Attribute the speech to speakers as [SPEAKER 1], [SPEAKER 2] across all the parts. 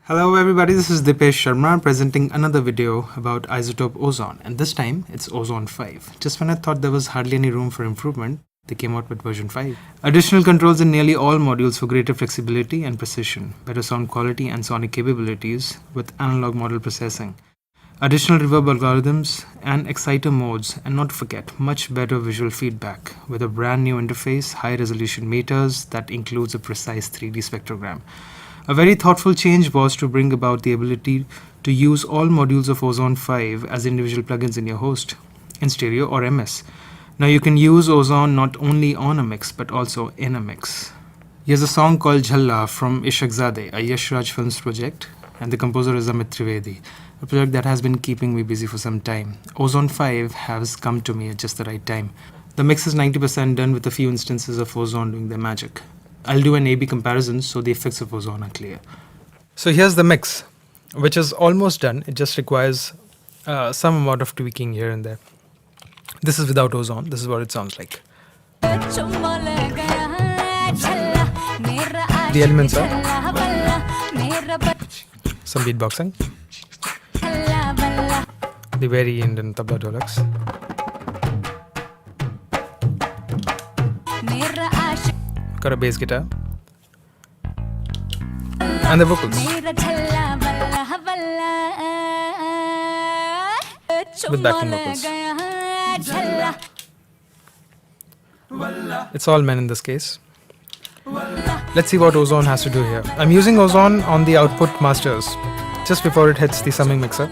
[SPEAKER 1] Hello everybody, this is Dipesh Sharma presenting another video about iZotope Ozone, and this time it's Ozone 5. Just when I thought there was hardly any room for improvement, they came out with version 5. Additional controls in nearly all modules for greater flexibility and precision, better sound quality and sonic capabilities with analog model processing. Additional reverb algorithms and exciter modes, and not to forget, much better visual feedback with a brand new interface, high resolution meters that includes a precise 3D spectrogram. A very thoughtful change was to bring about the ability to use all modules of Ozone 5 as individual plugins in your host, in stereo or MS. Now you can use Ozone not only on a mix but also in a mix. Here's a song called Jhalla from Ishaqzaade, a Yash Raj Films project, and the composer is Amit Trivedi, a project that has been keeping me busy for some time. Ozone 5 has come to me at just the right time. The mix is 90% done with a few instances of Ozone doing their magic. I'll do an A-B comparison so the effects of Ozone are clear. So here's the mix, which is almost done. It just requires some amount of tweaking here and there. This is without Ozone. This is what it sounds like. The elements are some beatboxing, the very Indian tabla dholaks, got a bass guitar, and the vocals with backing vocals. It's all men in this case. Let's see what Ozone has to do here. I'm using Ozone on the output masters just before it hits the summing mixer.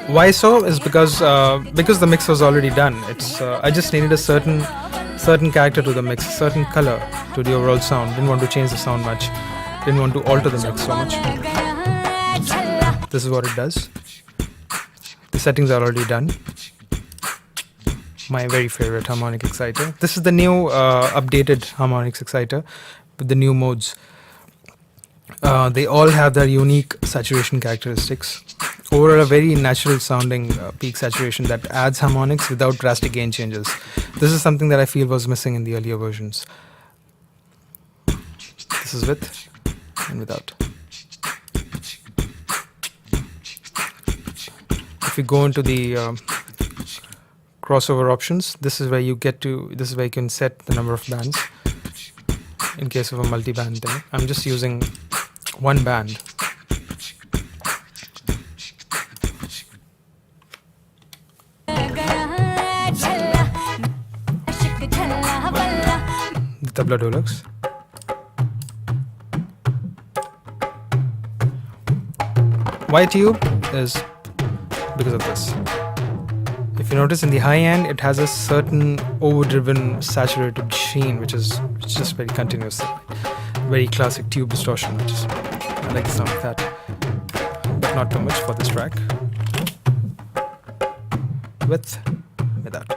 [SPEAKER 1] Why so is because the mix was already done. I just needed a certain character to the mix, certain color to the overall sound. Didn't want to change the sound much. Didn't want to alter the mix so much. This is what it does. The settings are already done. My very favorite harmonic exciter. This is the new updated harmonics exciter with the new modes. They all have their unique saturation characteristics. Overall, a very natural sounding peak saturation that adds harmonics without drastic gain changes. This is something that I feel was missing in the earlier versions. This is with and without. If you go into the crossover options, this is where you can set the number of bands in case of a multi-band thing. I'm just using one band. The tabla dholaks. Why tube is because of this. If you notice in the high end, it has a certain overdriven saturated sheen, which is just very continuous, very classic tube distortion. I like the sound of that, but not too much for this track. With, without.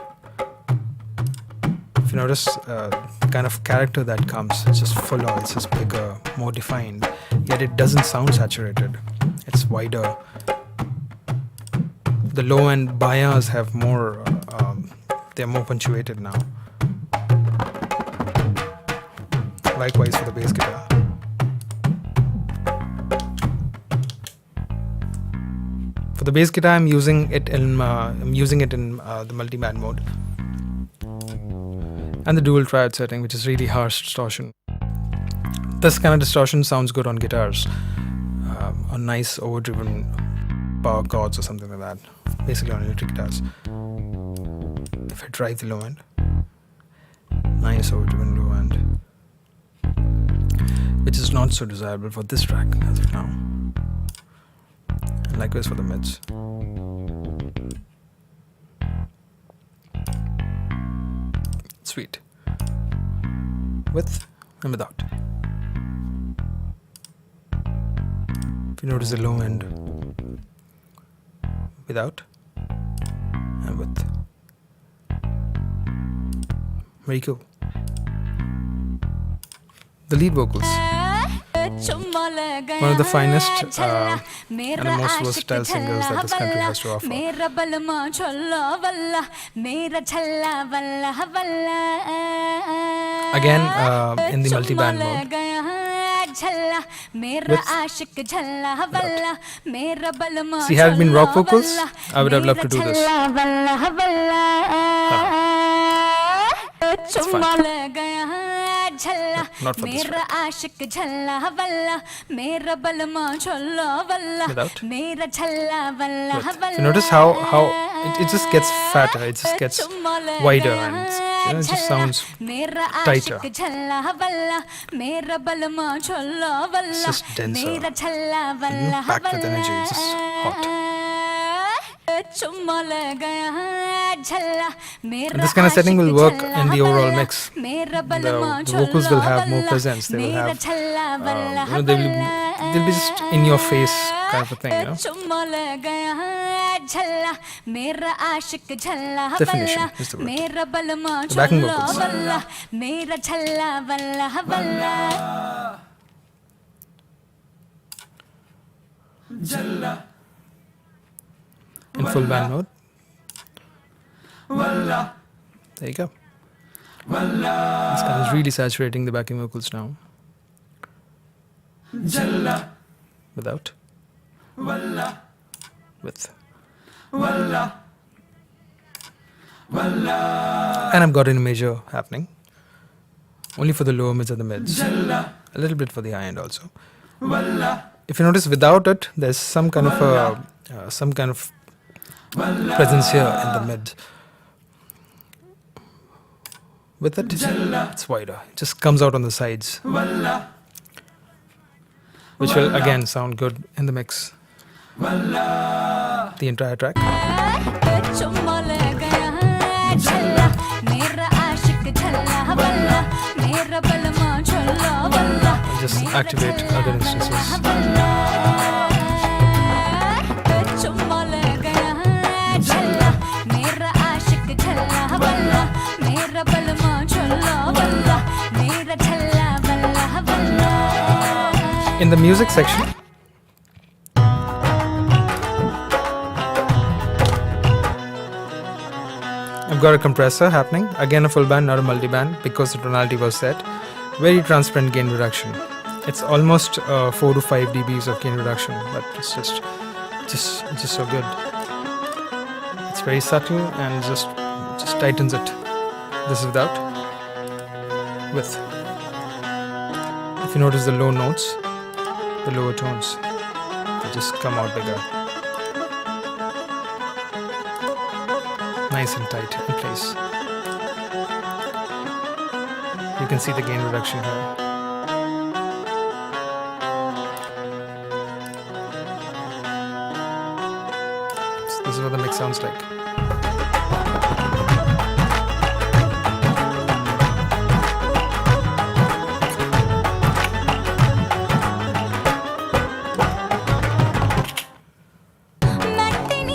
[SPEAKER 1] If you notice the kind of character that comes, it's just fuller, it's just bigger, more defined, yet it doesn't sound saturated. It's wider. The low end bayas have more, they're more punctuated now. Likewise for the bass guitar. For the bass guitar, I'm using it in the multiband mode and the dual triad setting, which is really harsh distortion. This kind of distortion sounds good on guitars, on nice overdriven power chords or something like that. Basically on electric guitars. If I drive the low end, nice overdriven low end, which is not so desirable for this track as of now. And likewise for the mids. Sweet. With and without. If you notice the low end, without and with. Very cool. The lead vocals. One of the finest and the most versatile singers that this country has to offer. Again, in the multiband mode. See, had it been rock vocals, I would have loved to do this. It's fine. Not for this track. Without. With. If you notice how it just gets fatter, it just gets wider, and it just sounds tighter. It's just denser. Packed with energy. It's just hot. And this kind of setting will work in the overall mix. The vocals will have more presence. They will have, they'll be just in your face kind of a thing, Definition is the word. The backing vocals. In full band mode. There you go. This guy is really saturating the backing vocals now. Without. With. And I've got an major happening. Only for the lower mids and the mids. A little bit for the high end also. If you notice, without it, there's some kind of presence here in the mid. With it, it's wider. It just comes out on the sides, which will again sound good in the mix. The entire track. I'll just activate other instances. In the music section, I've got a compressor happening, again a full band, not a multiband, because the tonality was set. Very transparent gain reduction. It's almost 4 to 5 dBs of gain reduction, but it's just so good. It's very subtle and just tightens it. This is without. With. If you notice the low notes, the lower tones, they just come out bigger. Nice and tight in place. You can see the gain reduction here. So this is what the mix sounds like.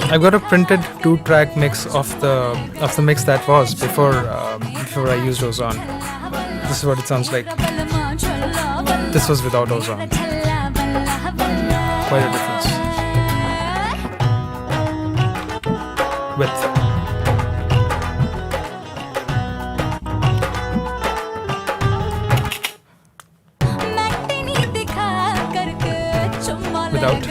[SPEAKER 1] I've got a printed 2-track mix of the mix that was before I used Ozone. This is what it sounds like. This was without Ozone. Quite a difference. With. Without.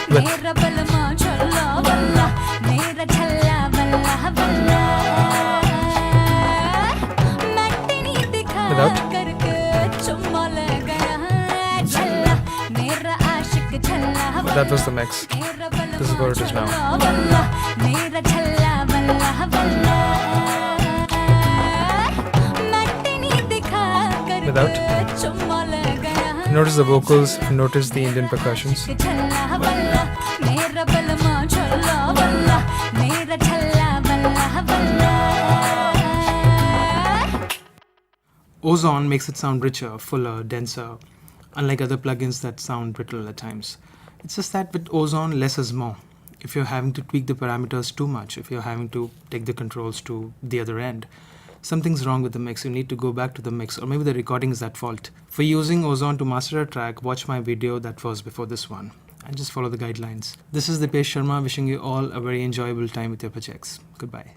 [SPEAKER 1] With. Without. That was the mix. This is what it is now. Without. Notice the vocals, notice the Indian percussions. Ozone makes it sound richer, fuller, denser, unlike other plugins that sound brittle at times. It's just that with Ozone, less is more. If you're having to tweak the parameters too much, if you're having to take the controls to the other end, something's wrong with the mix. You need to go back to the mix, or maybe the recording is at fault. For using Ozone to master a track, watch my video that was before this one, and just follow the guidelines. This is Dipesh Sharma wishing you all a very enjoyable time with your projects. Goodbye.